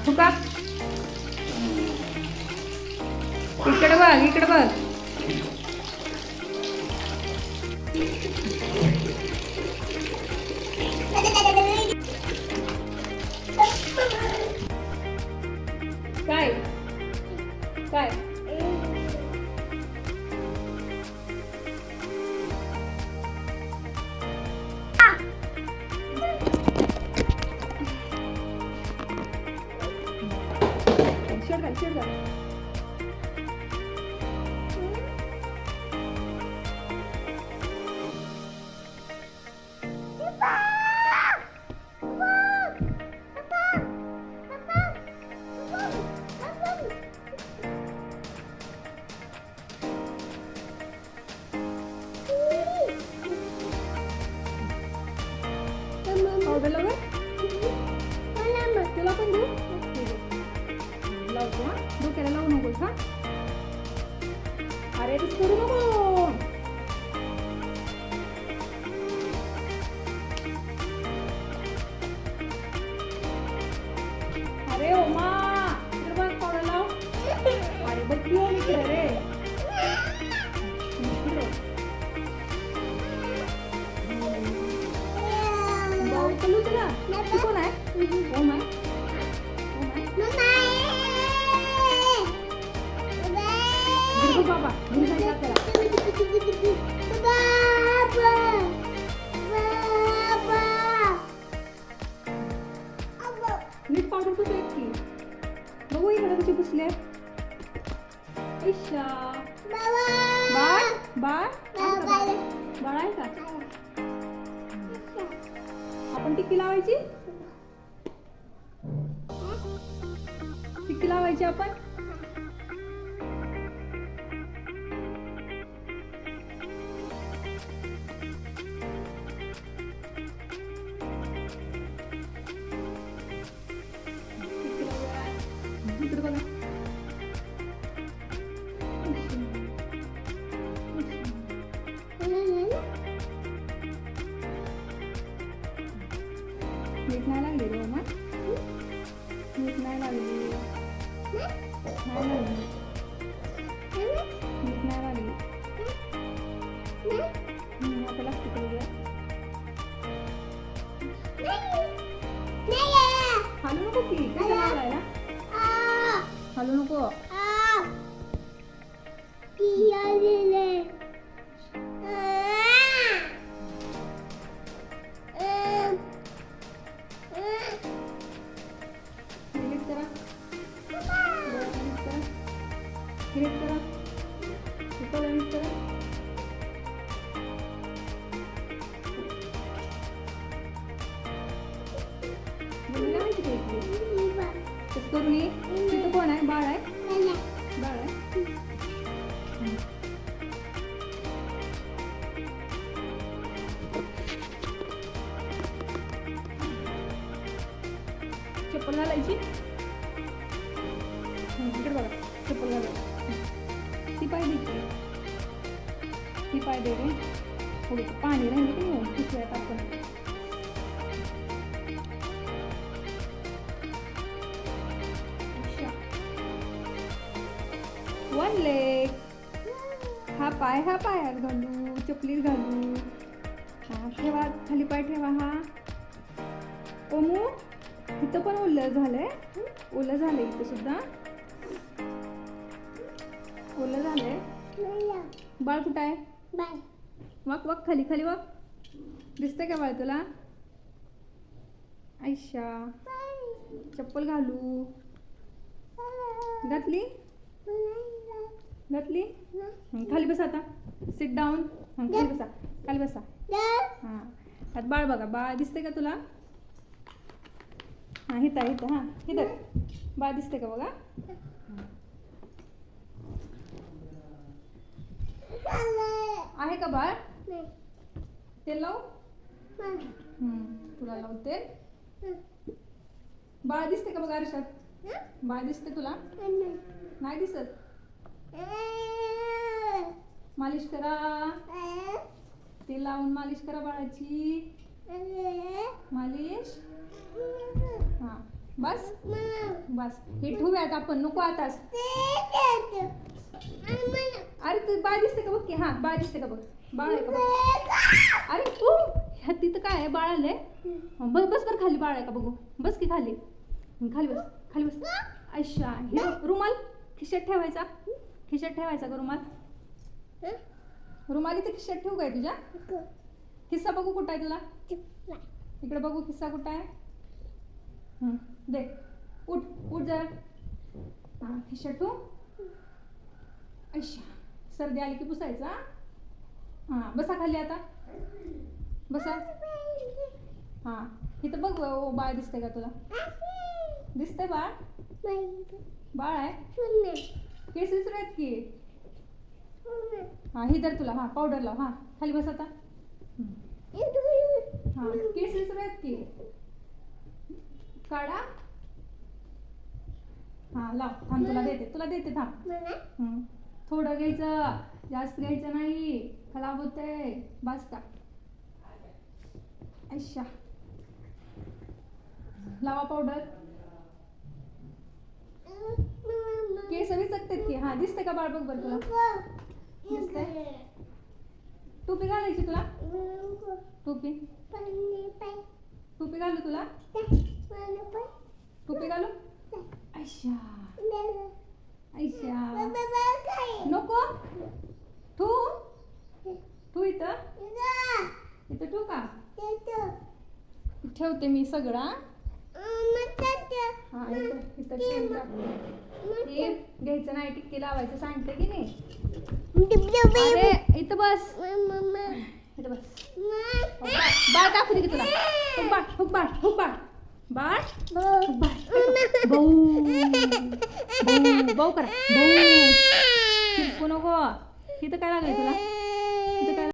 फुका. इकडे बघ, इकडे बघ. काय काय शिड. पावडर लावू तुला पण देऊ. लावतो. हा डोक्याला लावू नकोस. हा अरे तसं करू नको. अरे ओमा इकडे बघ पावडर लाव. अरे बघ इकडे रे. बाऊ तुला कोण आहे? ओमा बाबा नीट पावडर कुठे आहेत की बघू इकडे कशी पुसले. बाळ बाळ बाळ आहे का? आपण टिक्की लावायची. टिक्की लावायची आपण. इकडे बघा. मीठ नाही लागली रे ओमा. मीठ नाही लागली. मीठ नाही लागली. आता लागते का हालू नको की काय लावायला. हालू नको. करून ये. तिथं कोण आहे? बाळ आहे. बाळ आहे. चप्पल घालायची. इकडे बघा चप्पल घालायची. ती पाय दे. ती पाय दे रे. थोडी पाणी राहिली की नाही पिशव्यात आपण. One leg. हा पायात घालू. चपलीत घालू. हा ठेवा खाली पाय ठेवा. हा ओमू इथं पण ओलं झालंय. ओलं झालंय इथं सुद्धा. ओलं झालंय. बाळ कुठं आहे? वाक वाक खाली खाली वाक. दिसतंय का बाळ तुला? आयशा चप्पल घालू. घातली घातली. खाली बसा आता. Sit down. खाली बसा. खाली बसा. हां आता बाळ बघा. बाळ दिसते का तुला? हां इथं इथं. हां इथं बाळ दिसते का बघा. आहे का बाळ? तेल लावू. तुला लावते. बाळ दिसते का बघा आरशात? बाळ दिसते तुला? नाही दिसत. मालिश करा. तेल लावून मालिश करा बाळाची. मालिश. हां बस बस हे ठेवूयात आपण नको आताच. अरे तू बाळ दिसते का बघ की. हा बाळ दिसते का बघ. बाळ आहे का बघ. अरे तू ह्या तिथं काय आहे बाळ आलंय. बस बस बरं खाली बाळ आहे का बघू. बस की खाली खाली बस खाली बस. अच्छा हे रुमाल खिशात ठेवायचा. खिशात ठेवायचा का रुमाल. रुमाल इथे खिशात ठेवू काय तुझ्या. खिस्सा बघू कुठं आहे तुला. इकडे बघू खिस्सा कुठं आहे. दे उठ उठ जरा. हा खिशात ठेवू. अच्छा सर्दी आली की पुसायचा. हां बसा खाली आता बसा. हां इथं बघ ओ बाळ दिसते का तुला. दिसतंय बाळ. बाळ आहे केस विसरत की. हां ही तर तुला. हां पावडर लाव. हां खाली बस आता. हां केस विसरत की. काढा. हां लाव थांब तुला देते थांब. थोडं घ्यायचं जास्त घ्यायचं नाही खराब होतंय. बस का. अच्छा लावा पावडर. केस विचकतात की. हा दिसते का बाळ बघ बरं तुला. दिसतंय. टोपी घालायची तुला. टोपी टोपी घालू तुला. टोपी घालू. अच्छा अच्छा नको तू तू इथं इथं ठेवू का. ठेवते मी सगळा. हा इथं इथं ठेवून टाकते. हे घ्यायचं नाही टिक्की लावायचं सांगते की नाही. अरे इथं बस इथं बस. बाळ दाखवते की तुला. हुक बाळ हुक बाळ हुक बाळ बाळ हुक बाळ. भाऊ भाऊ भाऊ करा भाऊ. शिरकू नको. इथं काय लागलंय तुला.